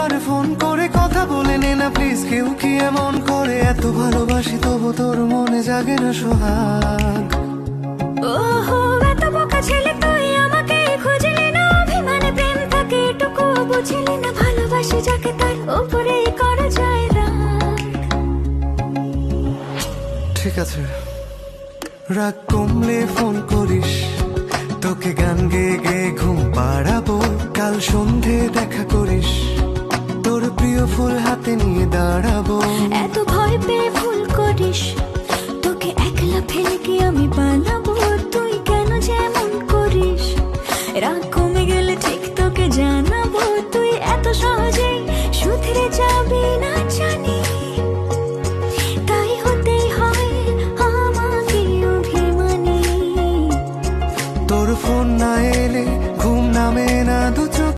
একবার ফোন করে কথা বলে নে না প্লিজ। কেউ কি এমন করে? এত ভালোবাসি তবু তোর মনে জাগে না সোহাগ। ওহো এত বোকা ছেলে তুই, আমাকে খুঁজলি না, অভিমানে প্রেম থাকে এটুকু বুঝলি না। ভালোবাসি যাকে তার উপরে করা যায় রাগ। ঠিক আছে, রাগ কমলে ফোন করিস, তোকে গান গেয়ে গেয়ে ঘুম পাড়াবো। কাল সন্ধে দেখা করিস, তোর প্রিয় ফুল হাতে নিয়ে দাঁড়াবো। এত ভয় পেয়ে ভুল করিস, তোকে একলা ফেলে কি আমি পালাবো?